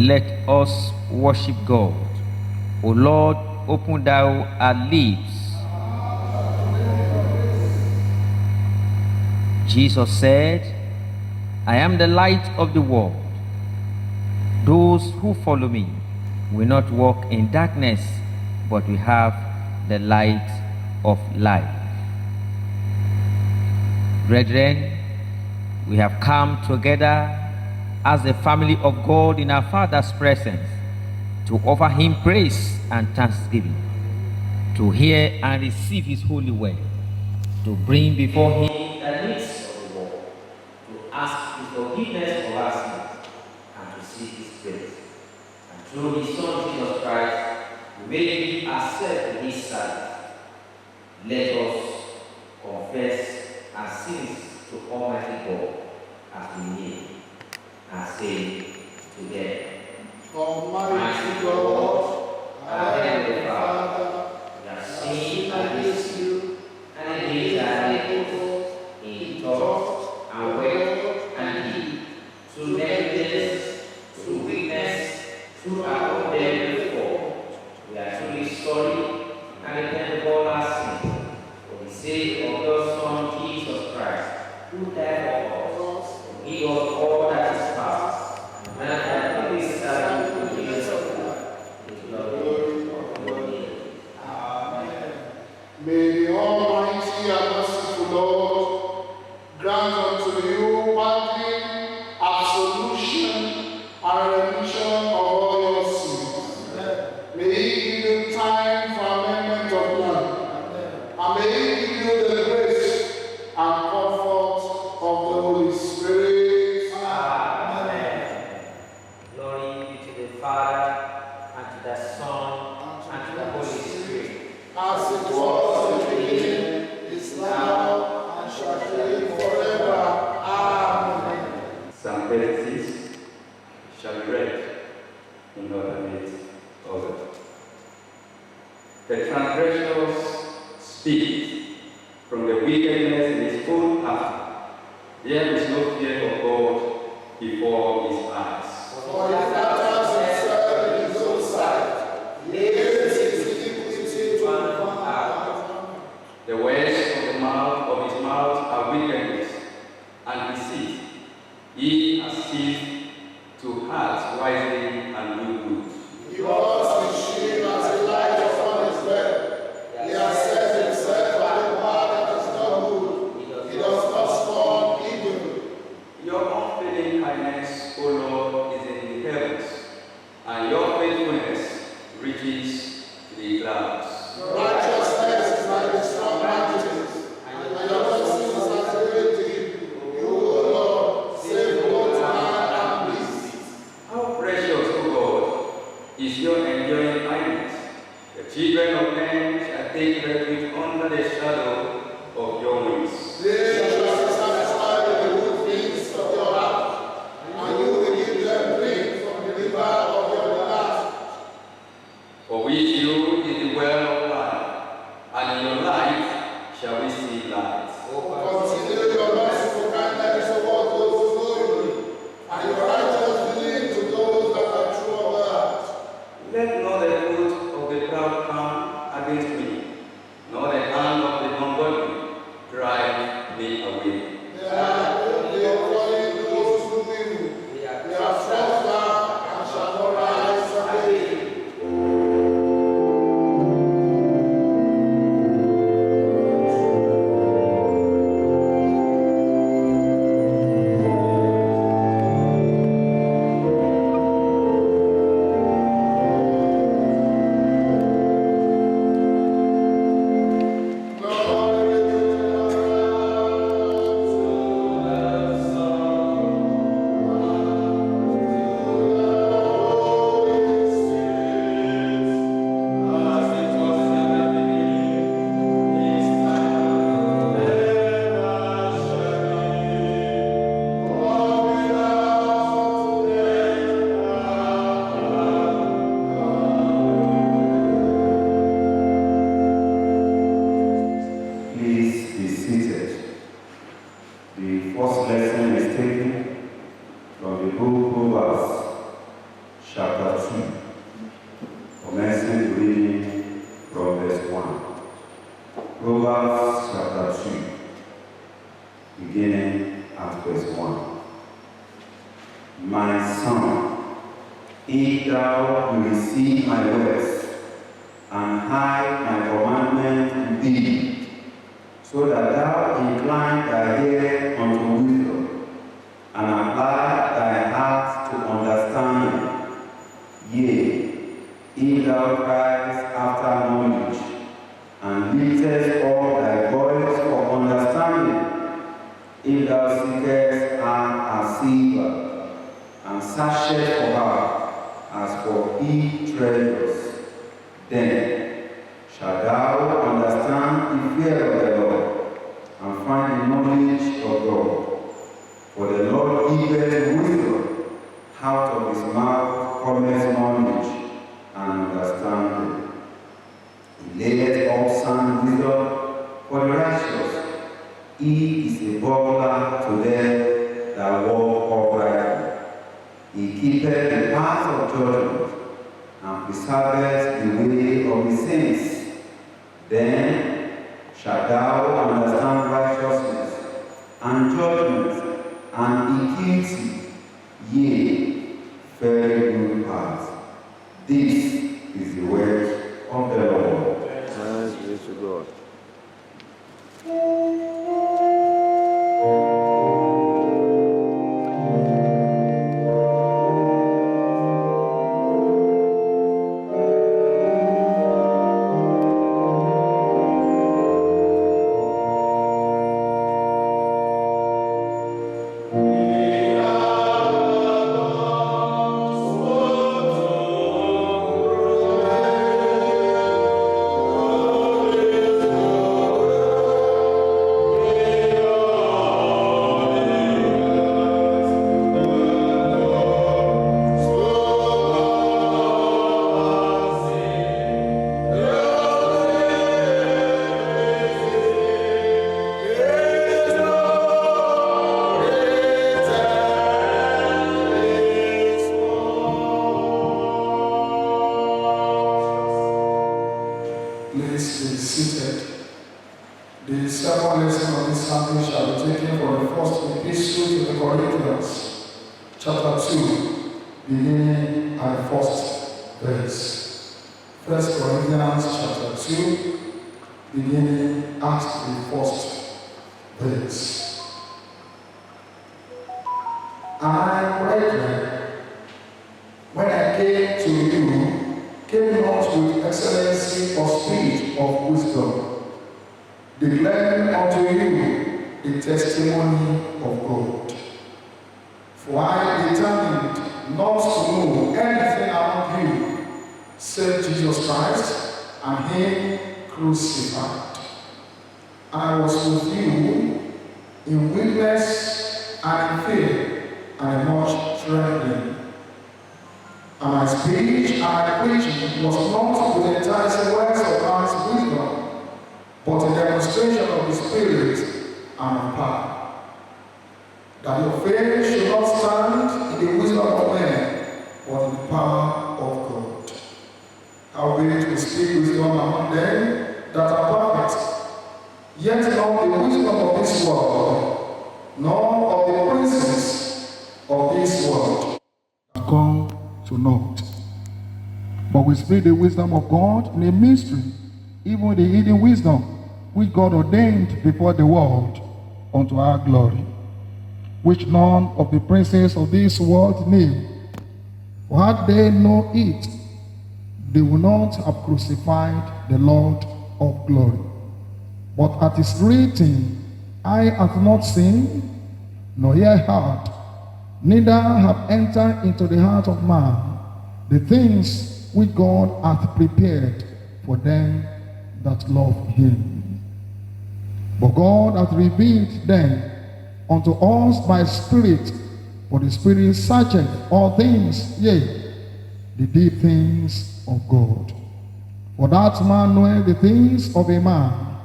let us worship God. O Lord, open thou our lips. Jesus said, I am the light of the world. Those who follow me will not walk in darkness, but will have the light of life. Brethren, we have come together as the family of God in our Father's presence to offer him praise and thanksgiving, to hear and receive his holy word, to bring before him the needs of the world, to ask his forgiveness for our sins, and to seek his grace. And through his Son Jesus Christ, we may give ourselves to his sight. Let us confess our sins to Almighty God as we kneel and say together. Almighty God, our Heavenly Father, we have sinned against you and against our neighbors in thought and word and deed, through negligence, through weakness, through our own daily fault. We are truly sorry and repent of all our sins for the sake of your Son Jesus Christ, who died for us, to give us all that is past, and grant that we may serve you in the years of life, with glory of your name. Amen. may the Almighty and merciful Lord grant unto you pardon, absolution, and remission of all your sins. May he give you time for amendment of life, and may he give you the grace and comfort of the Holy Spirit. Amen. Glory be to the Father, and to the Son, and to the Holy Spirit. As it was in the beginning, is now, and shall be forever. Amen. Psalm 36 shall be read in order with order. The transgressors speak from the wickedness in his own heart. There is no fear of God before his eyes. For he flatters himself in his own sight, he hates his iniquity to one heart. The words of his mouth are wickedness and deceit. He has ceased to act wisely and do good. He walks in shame as a light upon his bed. He has set himself by the power that is not good. He does not scorn evil. Your unfailing kindness, O Lord, is in the heavens, and your faithfulness reaches to the clouds. Your righteousness is like the strong mountains, and your mercy is as the great deep. You, O Lord, save both man and beast. How precious, O God, is your enduring kindness. The children of men shall take refuge under the shadow of your wings. They shall be satisfied with the good things of your heart, and you will give them drink from the river of your delight. For with you is the well of life, and in your light shall we see light. Continue your merciful kindness toward those who know you, and your righteous dealing to those that are true of heart. Let not the foot of the proud come against me, nor the hand of the ungodly drive me away. They are calling those who do evil. They are thrust down and shall not rise again. 2, commencing the reading from verse 1. Proverbs chapter 2, beginning at verse 1. My son, if thou will receive my words, and hide my commandment in thee, so that thou incline thy ear unto wisdom, and apply thy heart to understanding. Yea, if thou criest after knowledge, and liftest up thy voice for understanding, if thou seekest her as silver, and searchest for her as for hid treasures, then shalt thou understand the fear of the Lord, and find the knowledge of God. For the Lord giveth wisdom, out of his mouth cometh knowledge and understanding. He layeth up sound wisdom for the righteous. He is a buckler to them that walk uprightly. He keepeth the path of judgment, and preserveth the way of the saints. Then shalt thou understand righteousness, and judgment, and equity, yea, very good paths. This is the word of the Lord. Thanks be to God. Please be seated. The second lesson of this sermon shall be taken from the first epistle to the Corinthians, chapter 2, beginning at the first verse. 1 Corinthians chapter 2, beginning at the first verse. I, brethren, when I came to you, came not with excellency or speech of wisdom, declaring unto you the testimony of God. For I determined not to know anything among you, save Jesus Christ and him crucified. And I was with you in weakness and in fear and in much trembling. And my speech and my preaching was not with enticing words of man's wisdom, but a demonstration of the Spirit and of power, that your faith should not stand in the wisdom of men, but in the power of God. Howbeit we speak wisdom among them that are perfect, yet not the wisdom of this world, nor of the princes of this world, that come to naught. But we speak the wisdom of God in a mystery, even the hidden wisdom which God ordained before the world unto our glory, which none of the princes of this world knew. For had they known it, they would not have crucified the Lord of glory. But as it is written, eye hath not seen, nor ear heard, neither have entered into the heart of man the things which God hath prepared for them that love him. But God hath revealed them unto us by Spirit, for the Spirit searcheth all things, yea, the deep things of God. For that man knoweth the things of a man,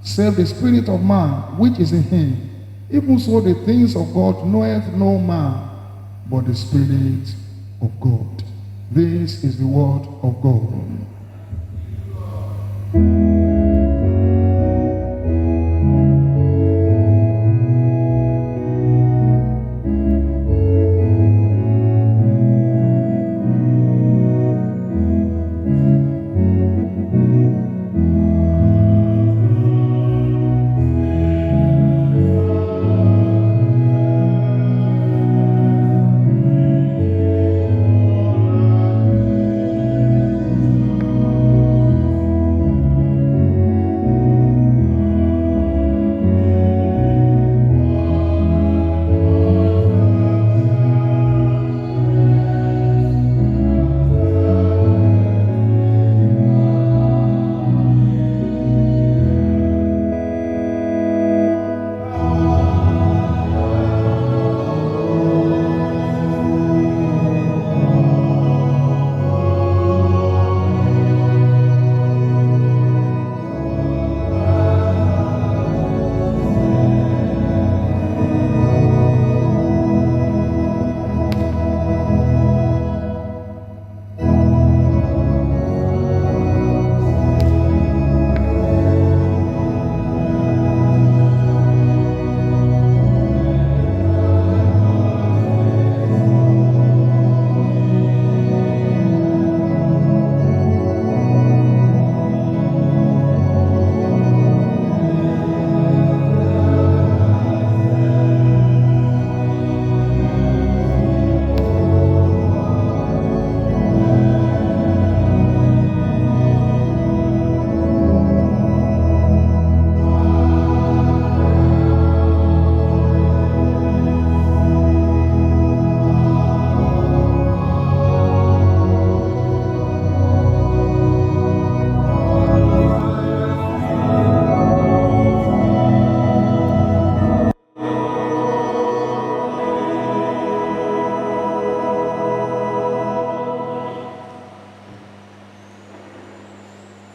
save the spirit of man which is in him. Even so the things of God knoweth no man, but the Spirit of God. This is the word of God.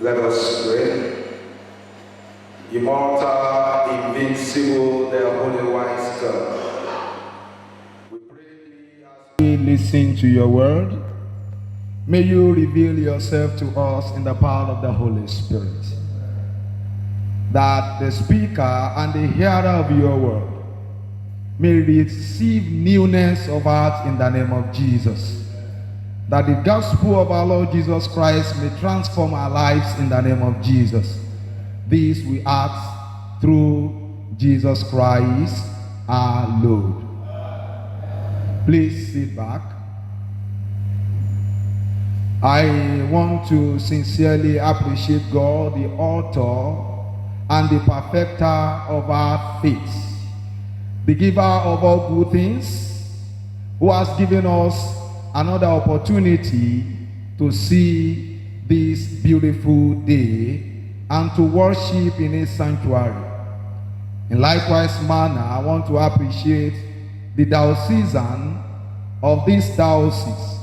Let us pray. Immortal, invincible, the holy wise God, we pray thee as we listen to your word, may you reveal yourself to us in the power of the Holy Spirit, that the speaker and the hearer of your word may receive newness of heart in the name of Jesus, that the gospel of our Lord Jesus Christ may transform our lives in the name of Jesus. This we ask through Jesus Christ our Lord. Please sit back. I want to sincerely appreciate God, the author and the perfecter of our faith, the giver of all good things, who has given us another opportunity to see this beautiful day and to worship in his sanctuary. In likewise manner, I want to appreciate the diocesan of this diocese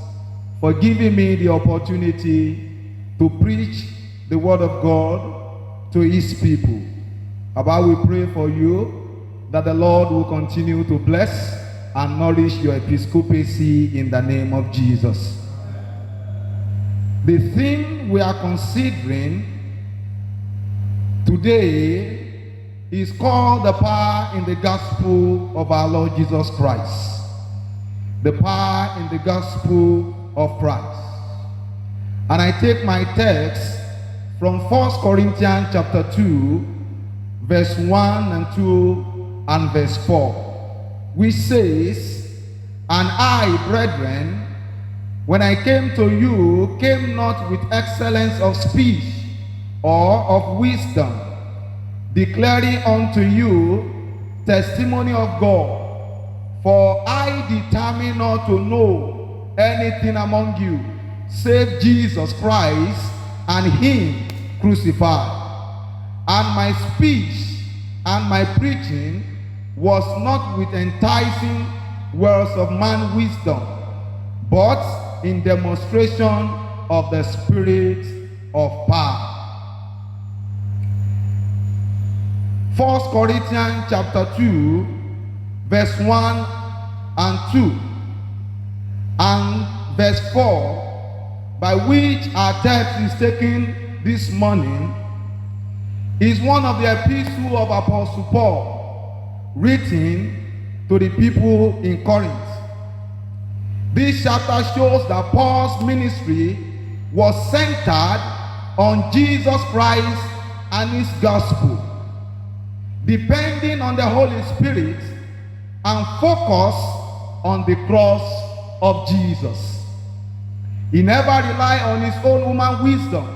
for giving me the opportunity to preach the word of God to his people. Abba, we pray for you that the Lord will continue to bless and nourish your episcopacy in the name of Jesus. The theme we are considering today is called the power in the gospel of our Lord Jesus Christ. The power in the gospel of Christ. And I take my text from 1 Corinthians chapter 2, verse 1 and 2 and verse 4. Which says, "And I, brethren, when I came to you, came not with excellence of speech or of wisdom, declaring unto you testimony of God. For I determined not to know anything among you, save Jesus Christ and him crucified. And my speech and my preaching was not with enticing words of man wisdom, but in demonstration of the Spirit of power." 1 Corinthians chapter 2, verse 1 and 2 and verse 4 by which our text is taken this morning is one of the epistles of Apostle Paul, written to the people in Corinth. This chapter shows that Paul's ministry was centered on Jesus Christ and his gospel, depending on the Holy Spirit and focus on the cross of Jesus. He never relied on his own human wisdom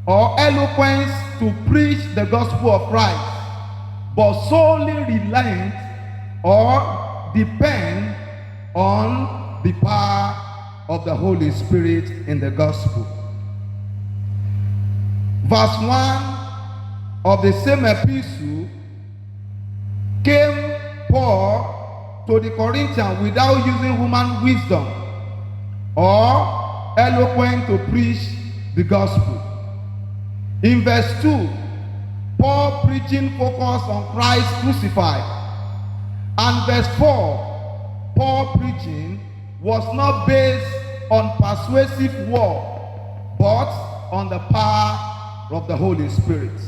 or eloquence to preach the gospel of Christ, but solely relied or depend on the power of the Holy Spirit in the gospel. Verse 1 of the same epistle came Paul to the Corinthians without using human wisdom or eloquence to preach the gospel. In verse 2, Paul preaching focus on Christ crucified. And verse 4, Paul preaching was not based on persuasive word, but on the power of the Holy Spirit.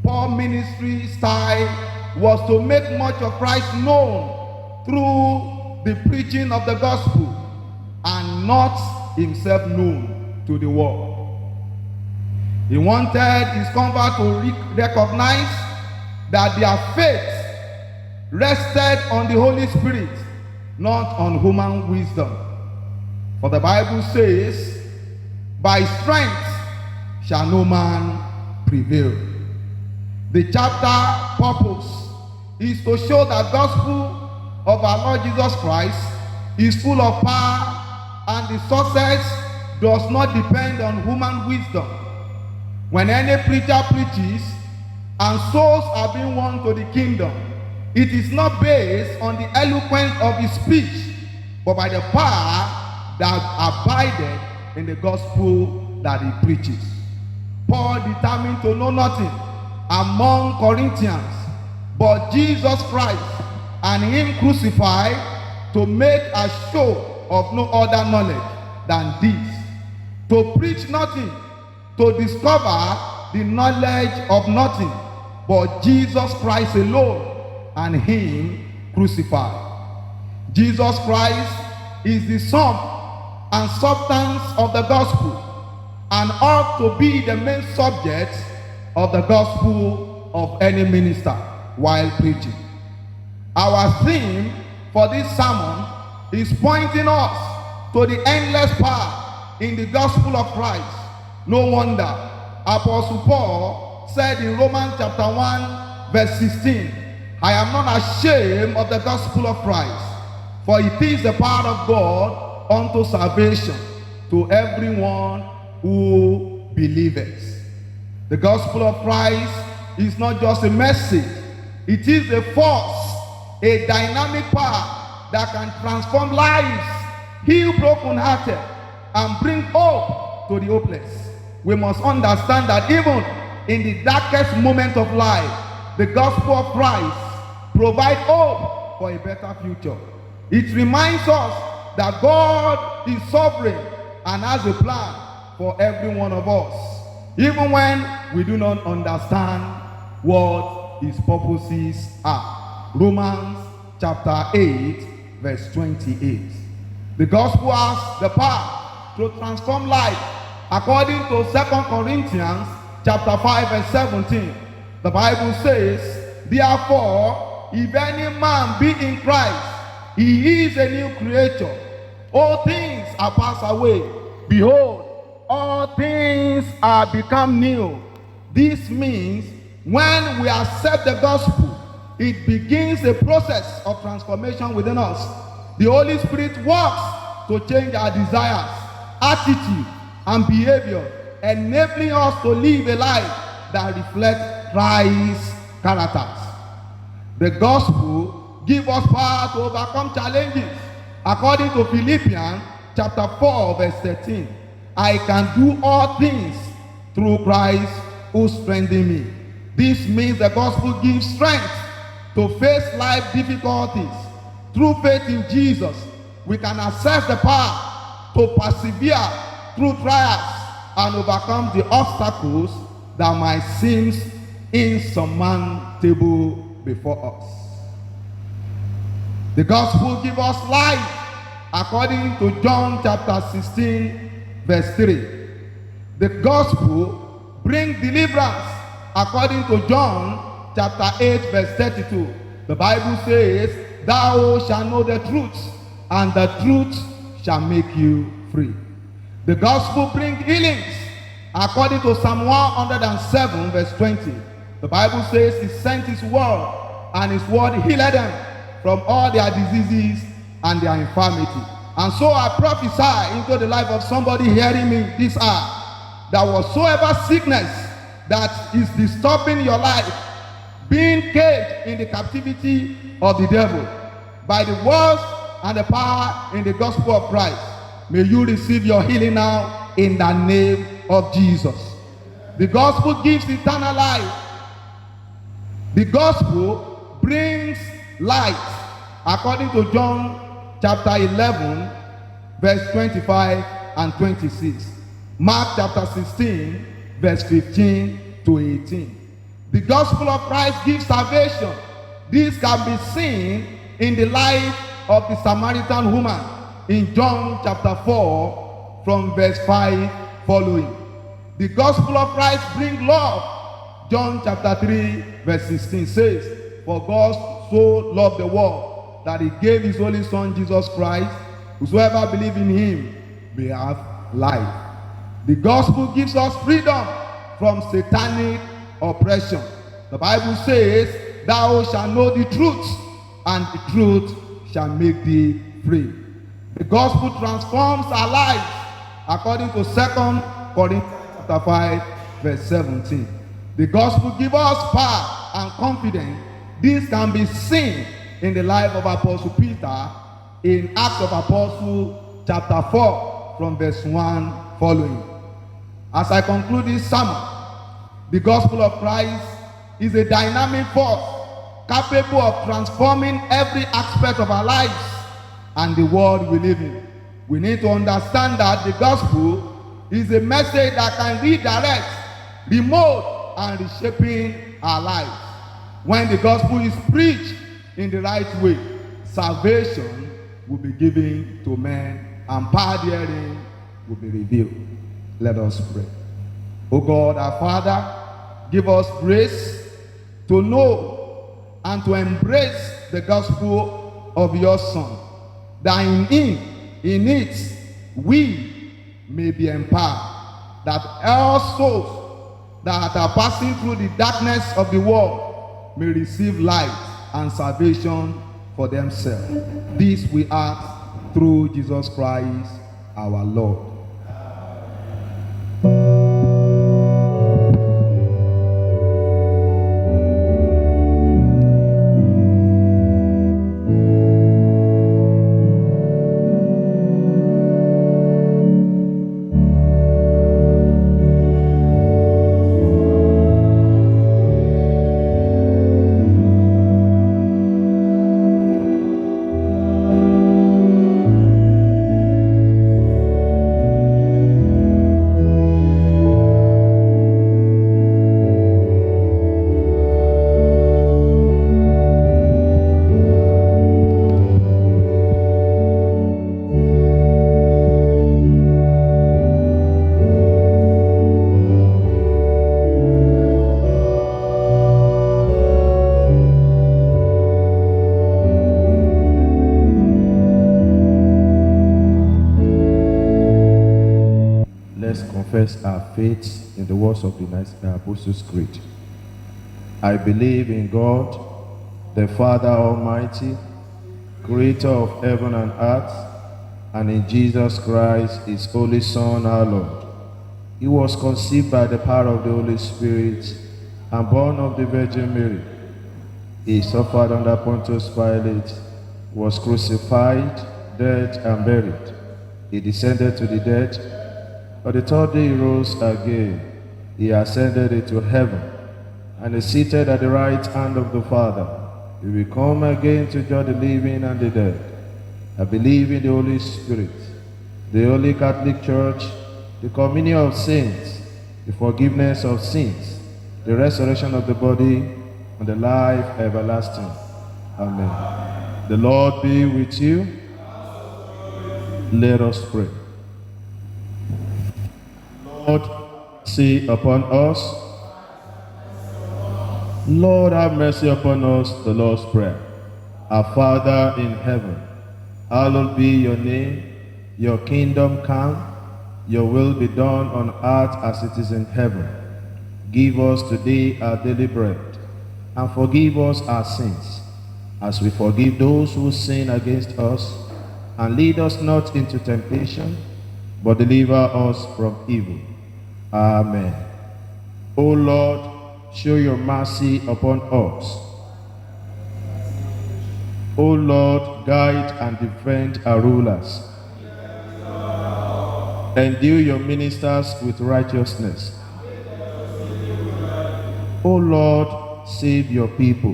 Paul's ministry style was to make much of Christ known through the preaching of the gospel and not himself known to the world. He wanted his convert to recognize that their faith rested on the Holy Spirit, not on human wisdom. For the Bible says, by strength shall no man prevail. The chapter purpose is to show that gospel of our Lord Jesus Christ is full of power, and the success does not depend on human wisdom. When any preacher preaches and souls are being won to the kingdom, it is not based on the eloquence of his speech, but by the power that abided in the gospel that he preaches. Paul determined to know nothing among Corinthians but Jesus Christ and him crucified, to make a show of no other knowledge than this, to preach nothing, to discover the knowledge of nothing but Jesus Christ alone and him crucified. Jesus Christ is the sum and substance of the gospel and ought to be the main subject of the gospel of any minister while preaching. Our theme for this sermon is pointing us to the endless power in the gospel of Christ. No wonder Apostle Paul said in Romans chapter 1 verse 16, I am not ashamed of the gospel of Christ, for it is the power of God unto salvation to everyone who believeth. The gospel of Christ is not just a message, it is a force, a dynamic power that can transform lives, heal brokenhearted, and bring hope to the hopeless. We must understand that even in the darkest moment of life, the gospel of Christ provides hope for a better future. It reminds us that God is sovereign and has a plan for every one of us, even when we do not understand what his purposes are. Romans chapter 8 verse 28. The gospel has the power to transform life. According to 2 Corinthians chapter 5 verse 17, the Bible says, therefore, if any man be in Christ, he is a new creature. All things are passed away. Behold, all things are become new. This means when we accept the gospel, it begins a process of transformation within us. The Holy Spirit works to change our desires, attitude, and behavior, enabling us to live a life that reflects Christ's characters. The gospel gives us power to overcome challenges. According to Philippians chapter 4 verse 13, I can do all things through Christ who strengthens me. This means the gospel gives strength to face life difficulties. Through faith in Jesus, we can access the power to persevere through trials and overcome the obstacles that might seem insurmountable before us. The gospel gives us life according to John chapter 16 verse 3. The gospel brings deliverance according to John chapter 8 verse 32. The Bible says, "Thou shalt know the truth, and the truth shall make you free." The gospel brings healings according to Psalm 107 verse 20. The Bible says he sent his word, and his word healed them from all their diseases and their infirmity. And so I prophesy into the life of somebody hearing me this hour, that whatsoever sickness that is disturbing your life, being caged in the captivity of the devil, by the words and the power in the gospel of Christ, may you receive your healing now in the name of Jesus. The gospel gives eternal life. The gospel brings light according to John chapter 11 verse 25 and 26. Mark chapter 16 verse 15 to 18. The gospel of Christ gives salvation. This can be seen in the life of the Samaritan woman in John chapter 4 from verse 5 following. The gospel of Christ brings love. John chapter 3 verse 16 says, "For God so loved the world that he gave his only son Jesus Christ, whosoever believes in him may have life." The gospel gives us freedom from satanic oppression. The Bible says, "Thou shalt know the truth, and the truth shall make thee free." The gospel transforms our lives according to 2 Corinthians chapter 5 verse 17. The gospel gives us power and confidence. This can be seen in the life of Apostle Peter in Acts of Apostles chapter 4 from verse 1 following. As I conclude this sermon, the gospel of Christ is a dynamic force capable of transforming every aspect of our lives and the world we live in. We need to understand that the gospel is a message that can redirect, remold, and reshaping our lives. When the gospel is preached in the right way, salvation will be given to men, and power therein will be revealed. Let us pray. O God, our Father, give us grace to know and to embrace the gospel of your Son, that in it, we may be empowered, that all souls that are passing through the darkness of the world may receive light and salvation for themselves. This we ask through Jesus Christ our Lord. Confess our faith in the words of the Apostles' Creed. I believe in God, the Father Almighty, creator of heaven and earth, and in Jesus Christ, his only Son, our Lord. He was conceived by the power of the Holy Spirit and born of the Virgin Mary. He suffered under Pontius Pilate, was crucified, dead, and buried. He descended to the dead. On the third day he rose again. He ascended into heaven and is seated at the right hand of the Father. He will come again to judge the living and the dead. I believe in the Holy Spirit, the Holy Catholic Church, the communion of saints, the forgiveness of sins, the resurrection of the body, and the life everlasting. Amen. The Lord be with you. Let us pray. Lord, see upon us. Lord, have mercy upon us. The Lord's Prayer. Our Father in heaven, hallowed be your name. Your kingdom come. Your will be done on earth as it is in heaven. Give us today our daily bread, and forgive us our sins, as we forgive those who sin against us. And lead us not into temptation, but deliver us from evil. Amen. O Lord, show your mercy upon us. O Lord, guide and defend our rulers. Endue your ministers with righteousness. O Lord, save your people.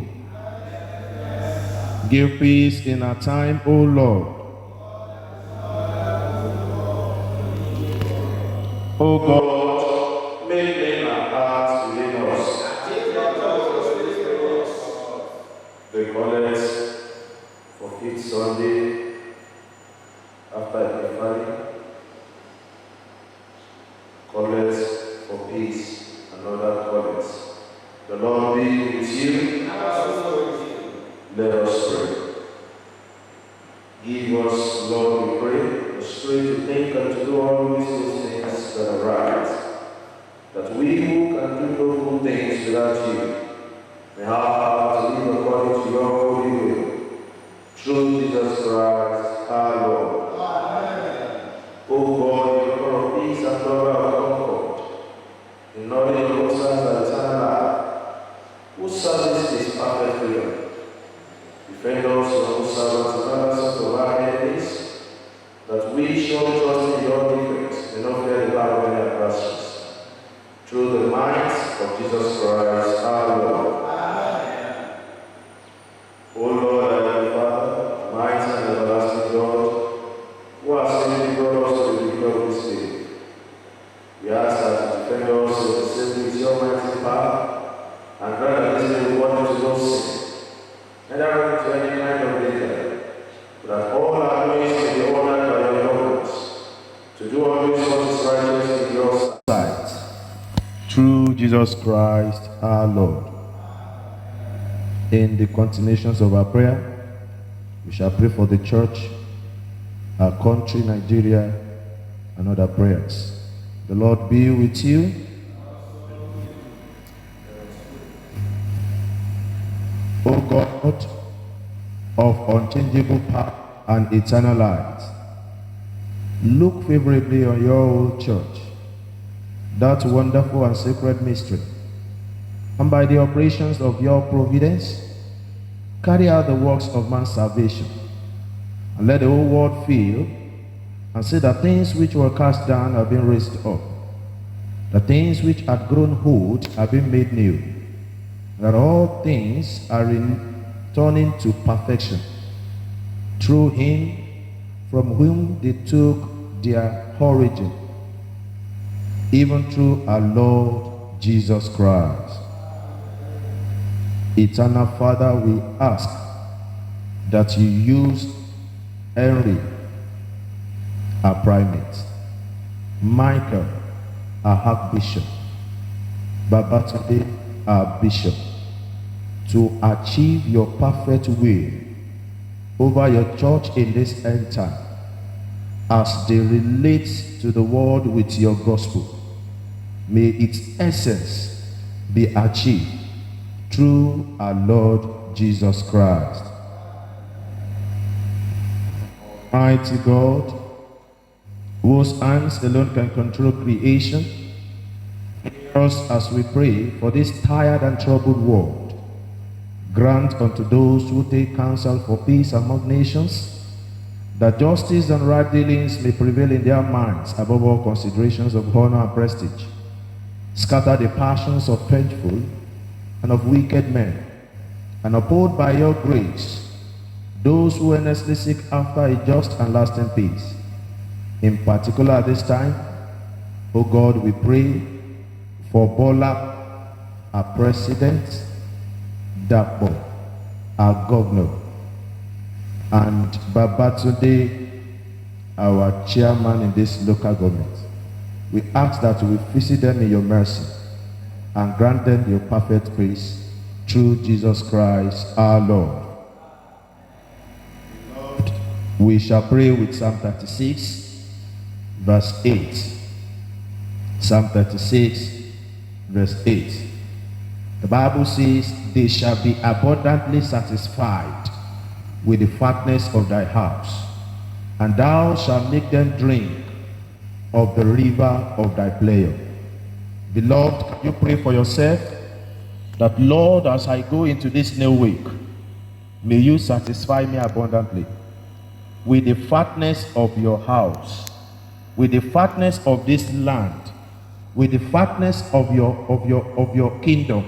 Give peace in our time, O Lord. O God, make men our hearts within us. The collect for 5th Sunday after Epiphany. Collect for peace and other collects. The Lord be with you. Let us pray. Give us, Lord, we pray, the strength to think and to do all these things that are right, that we who can do no good things without you may have power to live according to your holy will. Through Jesus Christ, our Lord. Amen. O God, the author of peace and lover of comfort, in knowledge of us and eternal life, whose service is perfect freedom, defend us from whose servants and others of our enemies, that we shall trust in your defense and not fear the power of any adversaries. Through the might of Jesus Christ, our Lord. Amen. O Lord, our Heavenly Father, mighty and everlasting God, who has saved brought us to the victory of this day, we ask that you defend us with the same with your mighty power, and grant that this may reward to no sin, neither to any kind of danger, but that all our ways may be honored by your governments, to do always what is righteous in your sight. Through Jesus Christ our Lord. In the continuations of our prayer, we shall pray for the church, our country, Nigeria, and other prayers. The Lord be with you. O God of unchangeable power and eternal light, look favorably on your old church, that wonderful and sacred mystery, and by the operations of your providence, carry out the works of man's salvation, and let the whole world feel and see that things which were cast down have been raised up, the things which had grown old have been made new, that all things are returning to perfection through him from whom they took their origin, even through our Lord Jesus Christ. Eternal Father, we ask that you use Henry, our primate, Michael, our archbishop, Babatunde, our bishop, to achieve your perfect will over your church in this end time as they relate to the world with your gospel. May its essence be achieved through our Lord Jesus Christ. Mighty God, whose hands alone can control creation, hear us as we pray for this tired and troubled world. Grant unto those who take counsel for peace among nations, that justice and right dealings may prevail in their minds above all considerations of honor and prestige. Scatter the passions of vengeful and of wicked men, and uphold by your grace those who earnestly seek after a just and lasting peace. In particular at this time, O God, we pray for Bola, our president, Dapo, our governor, and Babatunde, our chairman in this local government. We ask that you will visit them in your mercy and grant them your perfect peace through Jesus Christ our Lord. We shall pray with Psalm 36, verse 8. Psalm 36, verse 8. The Bible says, they shall be abundantly satisfied with the fatness of thy house, and thou shalt make them drink of the river of thy pleasure. Beloved, can you pray for yourself that, Lord, as I go into this new week, may you satisfy me abundantly with the fatness of your house, with the fatness of this land, with the fatness of your kingdom.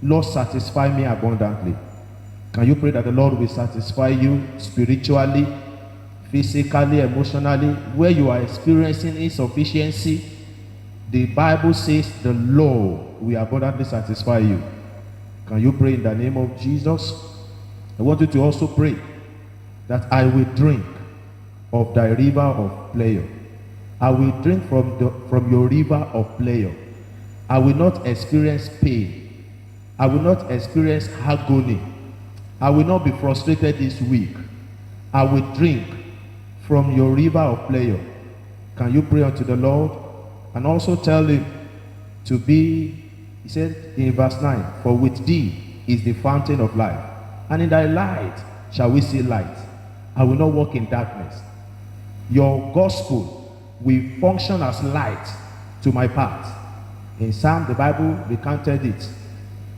Lord, satisfy me abundantly. Can you pray that the Lord will satisfy you spiritually, physically, emotionally, where you are experiencing insufficiency? The Bible says the Lord will abundantly satisfy you. Can you pray in the name of Jesus? I want you to also pray that I will drink of thy river of pleasure. I will drink from your river of pleasure. I will not experience pain. I will not experience agony. I will not be frustrated this week. I will drink from your river of pleasure. Can you pray unto the Lord and also tell him to be, he said in verse 9, for with thee is the fountain of life, and in thy light shall we see light. I will not walk in darkness. Your gospel will function as light to my path. In Psalm, the Bible recounted it,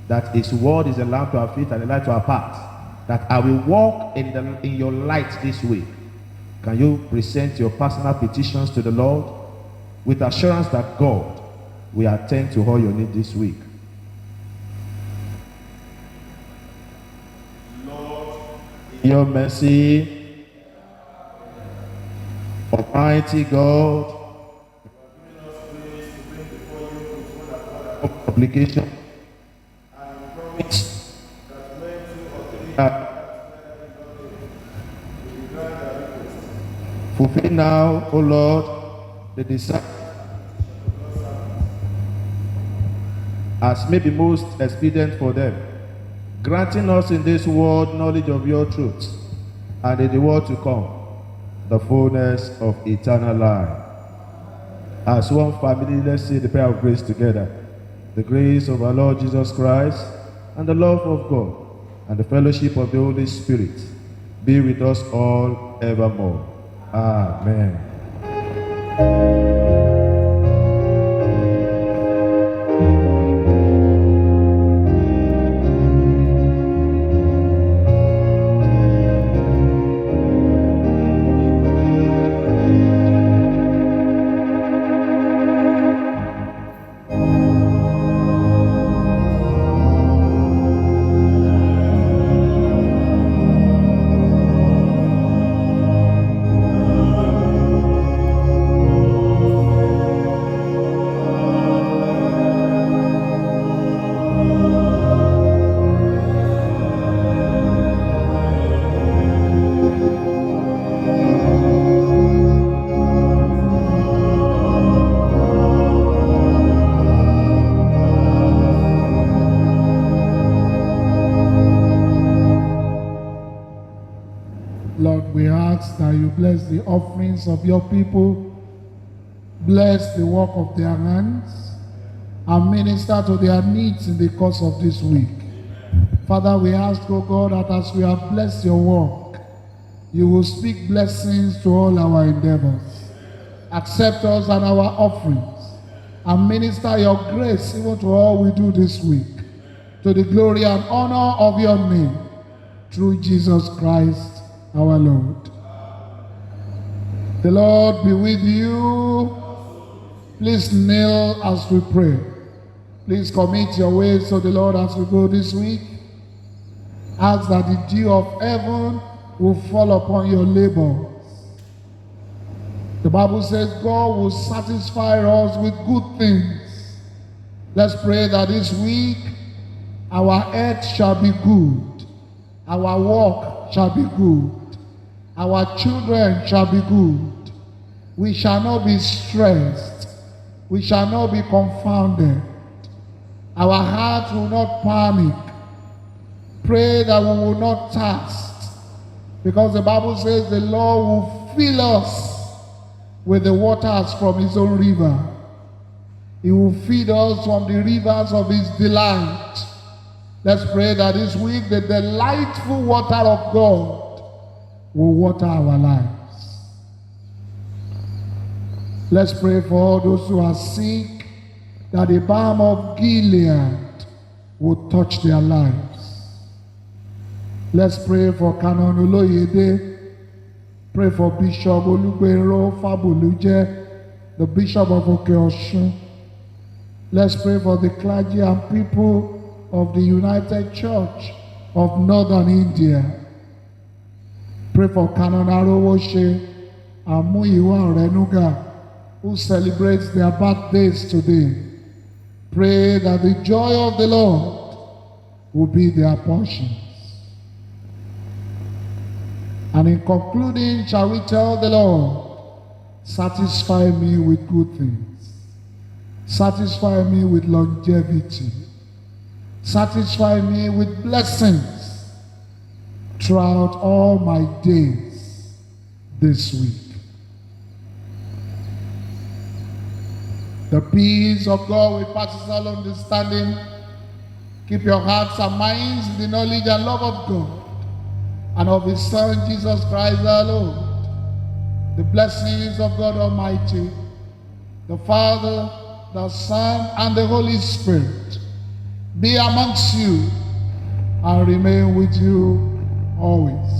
that his word is a lamp to our feet and a light to our path. That I will walk in your light this week. Can you present your personal petitions to the Lord with assurance that God will attend to all your needs this week? Lord, in your mercy, Almighty God, obligation and promise that fulfill now, O Lord, the desire as may be most expedient for them, granting us in this world knowledge of your truth, and in the world to come the fullness of eternal life. As one family, let's say the prayer of grace together. The grace of our Lord Jesus Christ, and the love of God, and the fellowship of the Holy Spirit be with us all evermore. Amen. Lord, we ask that you bless the offerings of your people, bless the work of their hands, and minister to their needs in the course of this week. Father, we ask, O God, that as we have blessed your work, you will speak blessings to all our endeavors. Accept us and our offerings, and minister your grace even to all we do this week, to the glory and honor of your name, through Jesus Christ our Lord. The Lord be with you. Please kneel as we pray. Please commit your ways to the Lord as we go this week. Ask that the dew of heaven will fall upon your labors. The Bible says God will satisfy us with good things. Let's pray that this week our health shall be good, our work shall be good, our children shall be good. We shall not be stressed, we shall not be confounded, our heart will not panic. Pray that we will not thirst, because the Bible says the Lord will fill us with the waters from his own river. He will feed us from the rivers of his delight. Let's pray that this week the delightful water of God will water our lives. Let's pray for all those who are sick, that the balm of Gilead will touch their lives. Let's pray for Canon Oloyede. Pray for Bishop Olugbero Fabuluje, the Bishop of Oke-Osun. Let's pray for the clergy and people of the United Church of Northern India. Pray for Canon Arowoshe and Muyiwa Renuga, who celebrates their birthdays today. Pray that the joy of the Lord will be their portion. And in concluding, shall we tell the Lord, satisfy me with good things. Satisfy me with longevity. Satisfy me with blessings throughout all my days this week. The peace of God will pass all understanding. Keep your hearts and minds in the knowledge and love of God and of his Son, Jesus Christ our Lord. The blessings of God Almighty, the Father, the Son, and the Holy Spirit be amongst you and remain with you always.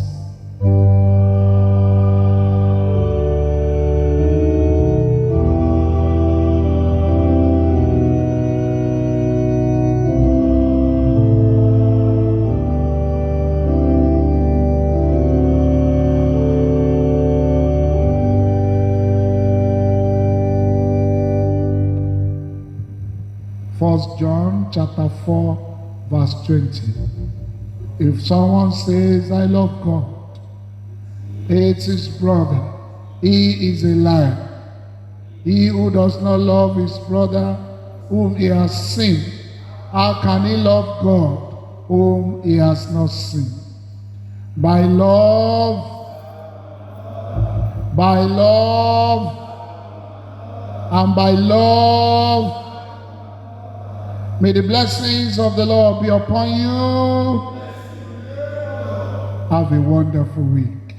John chapter 4 verse 20. If someone says, I love God, hates his brother, he is a liar. He who does not love his brother whom he has seen, how can he love God whom he has not seen? By love, and by love, may the blessings of the Lord be upon you. Have a wonderful week.